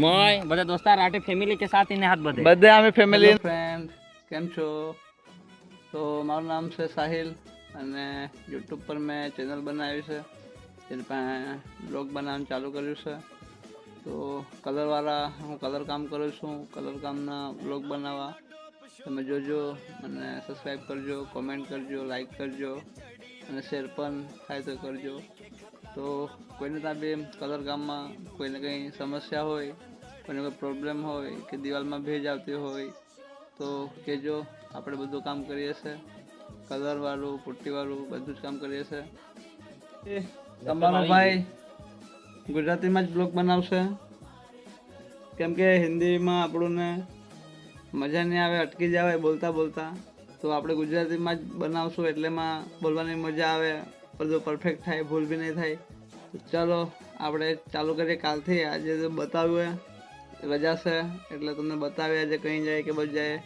મોય બધા દોસ્તાર આટે ફેમિલી કે સાથ ઇને હાથ બધે બધે અમે ફેમિલી ફ્રેન્ડ કેમ છો? તો મારું નામ છે સાહિલ અને યુટ્યુબ પર મેં ચેનલ બનાવી છે, તેની પાસે બ્લોગ બનાવવાનું ચાલુ કર્યું છે. તો કલરવાળા હું કલર કામ કરું છું, કલર કામના બ્લોગ બનાવવા તમે જોજો અને સબસ્ક્રાઈબ કરજો, કોમેન્ટ કરજો, લાઈક કરજો અને શેર પણ થાય તો કરજો. તો કોઈને ત્યાં બી કલર કામમાં કોઈને કંઈ સમસ્યા હોય, કોઈને કોઈ પ્રોબ્લેમ હોય કે દિવાલમાં ભેજ આવતી હોય તો કહેજો. આપણે બધું કામ કરીએ છીએ, કલરવાળું, પુટ્ટીવાળું બધું જ કામ કરીએ છીએ. તમારો ભાઈ ગુજરાતીમાં જ બ્લોગ બનાવશે, કેમ કે હિન્દીમાં આપણને મજા નહીં આવે, અટકી જાય બોલતા બોલતા. તો આપણે ગુજરાતીમાં જ બનાવશું, એટલેમાં બોલવાની મજા આવે, બધું પરફેક્ટ થાય, ભૂલ બી નહીં થાય. તો ચાલો આપણે ચાલુ કરીએ કાલથી. આજે તો બતાવ્યું રજા છે એટલે તમને બતાવીએ આજે કहीं જાય કે બસ જાય.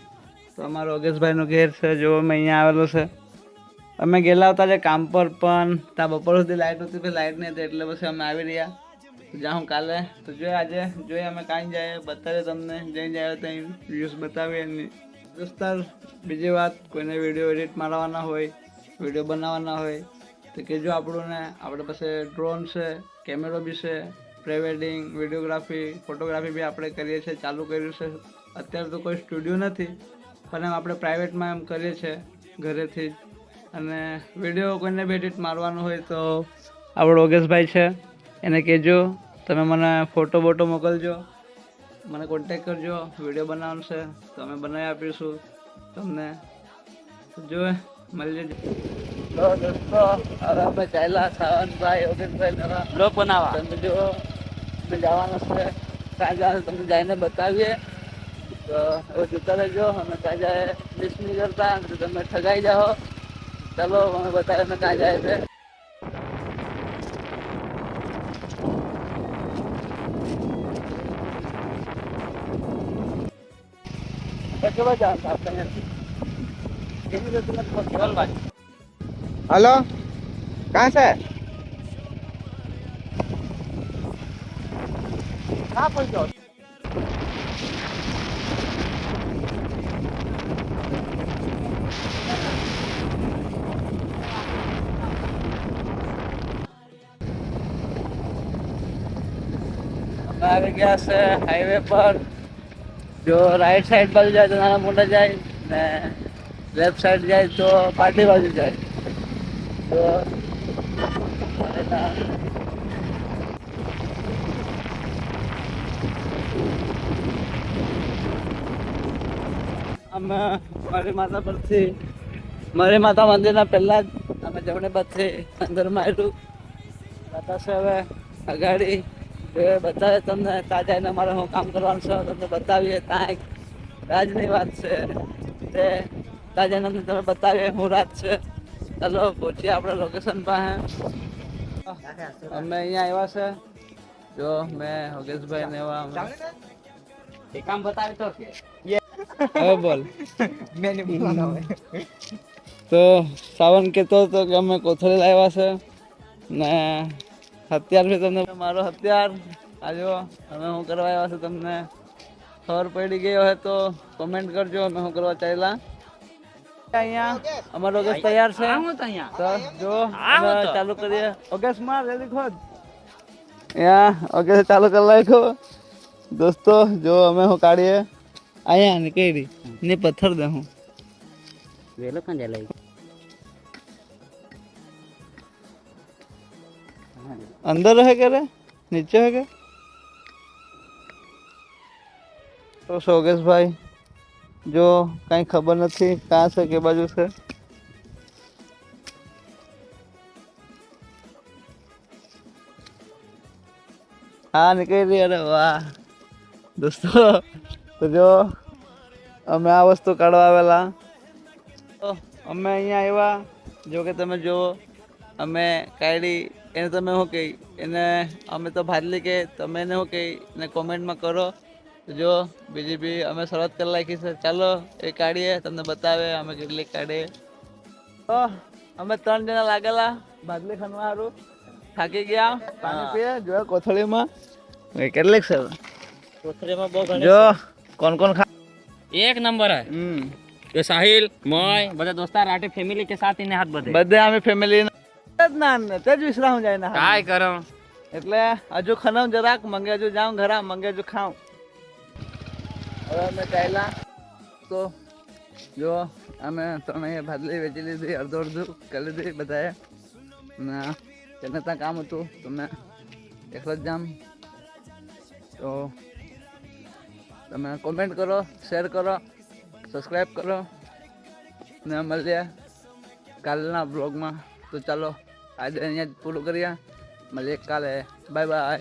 તો અમારો યોગેશભાઈનો ઘેર છે, જો મેં અહીંયા આવેલો છે. અમે ગયેલા હતા જે કામ પર, પણ ત્યાં બપોર સુધી લાઇટ હતી, પછી લાઇટ નહીં હતી એટલે પછી અમે આવી રહ્યા. જાઉં કાલે તો જોઈએ, આજે જોઈએ અમે કાંઈ જાય, બતાવીએ તમને. જઈ જાય ત્યાં વ્યૂઝ બતાવીએ. દોસ્તાર બીજી વાત, કોઈને વિડીયો એડિટ મારવાના હોય, વિડીયો બનાવવાના હોય તો કહેજો આપણને. આપણે પાસે ડ્રોન છે, કેમેરો બી છે, પ્રી વેડિંગ, વિડીયોગ્રાફી, ફોટોગ્રાફી બી આપણે કરીએ છીએ, ચાલુ કર્યું છે. અત્યારે તો કોઈ સ્ટુડિયો નથી, પણ એમ આપણે પ્રાઇવેટમાં એમ કરીએ છીએ ઘરેથી જ. અને વિડીયો કોઈને બી એડિટ મારવાનો હોય તો આપણો યોગેશભાઈ છે, એને કહેજો. તમે મને ફોટો બોટો મોકલજો, મને કોન્ટેક કરજો. વિડીયો બનાવવાનો છે તો અમે બનાવી આપીશું તમને. જો મળી જજો. તો દોસ્તો હવે આપણે ચાલ્યા સાવનભાઈ, યોગેશભાઈ બ્લોગ બનાવવા. તમે જો અમે જવાનું છે, ત્યાં જવાનું તમને જઈને બતાવીએ. તો હવે જોતા રહેજો. અમે ત્યાં જાય મિસ નહીં કરતા, તો તમે ઠગાઈ જાઓ. ચાલો અમે બતાવીએ અમે ત્યાં જાય છે. हेलो, कहाँ से? कहाँ पहुँचो? અમે આવી ગયા છે હાઈવે પર. જો રાઈટ સાઈડ બાજુ જાય તો નાના મોટા જાય ને લેફ્ટ સાઈડ જાય તો પાર્ટી બાજુ જાય. તો અમે મારી માતા પરથી, મારી માતા મંદિરના પહેલાં જ અમે જમણે બાજુથી અંદરમાં આવ્યું. બતાવશે હવે અગાડી બતાવે તમને. ત્યાં જઈને અમારે હું કામ કરવાનું છે તમને બતાવીએ. ત્યાં એક રાજની વાત છે તે ત્યાં જઈને તમે બતાવીએ હું રાત છે. ચાલો પહોંચીએ આપણે લોકેશન પાસે. અમે અહીંયા આવ્યા છે, જો મેં યોગેશભાઈ ને એવા એ કામ બતાવે તો કે હવે બોલ. તો સાવન કહેતો હતો કે અમે કોથળી લાવ્યા છે ને હથિયાર બી તમને મારો હથિયાર આજો અમે શું કરવા આવ્યા છે તમને ખબર પડી ગઈ હોય તો કોમેન્ટ કરજો અમે શું કરવા ચાલ્યા. અહીંયા અમારો યોગેશ તૈયાર છે, તો જો અમે ચાલુ કરીએ. યોગેશ માં રેડી ખોદ અહીંયા યોગેશ ચાલુ કરી નાખ્યો. દોસ્તો જો અમે શું કાઢીએ અહીંયા નીકળી ને પથ્થર દે હું વેલો કાં જાય લઈ अंदर रहे के रे नीचे है के. तो योगेश भाई जो कहीं खबर नहीं कहाँ से के बाजू से हाँ निकल रही. अरे वाह दोस्तों, तो जो અમે આ વસ્તુ કાઢવા આવેલા. તો અમે અહીંયા આવ્યા, જો કે તમે જુઓ અમે કાઢી. એને તમે શું કહી, એને અમે તો ભાદલી કે તમે એને શું કહી એને કોમેન્ટમાં કરો. તો જો બીજી બી અમે શરૂઆત કરી નાખી છે. ચાલો એ કાઢીએ, તમને બતાવે અમે કેટલી કાઢીએ. તો અમે 3 જણા લાગેલા ભાદલી ખનવા સારું. થાકી ગયા, પાણી પીએ. જોયા કોથળીમાં કેટલીક છે કોથળીમાં બહુ ઘણી જો કોણ કોણ ખા એક નંબર હે ये साहिल मोय બધા દોસ્તાર આટે ફેમિલી કે સાથ ઇને હાથ બધે બધે અમે ફેમિલી ના તે જ વિશ્રામ જાય ના કાય કરો એટલે હજુ ખનમ જરાક મંગે હજુ જાઉં ઘરા મંગે હજુ ખાઉં હવે અમે ચાલ્યા તો જો અમે ત્રણેય ભાદલી વેચી લીધી અડધું કરી લીધી બધાએ ને તેને ત્યાં કામ હતું તો મેં એકલો જ જામ તો તમે કોમેન્ટ કરો શેર કરો સબસ્ક્રાઈબ કરો ને મળીએ કાલના બ્લોગમાં તો ચાલો આજે અહીંયા જ પૂરું કરીએ મળીએ કાલે બાય બાય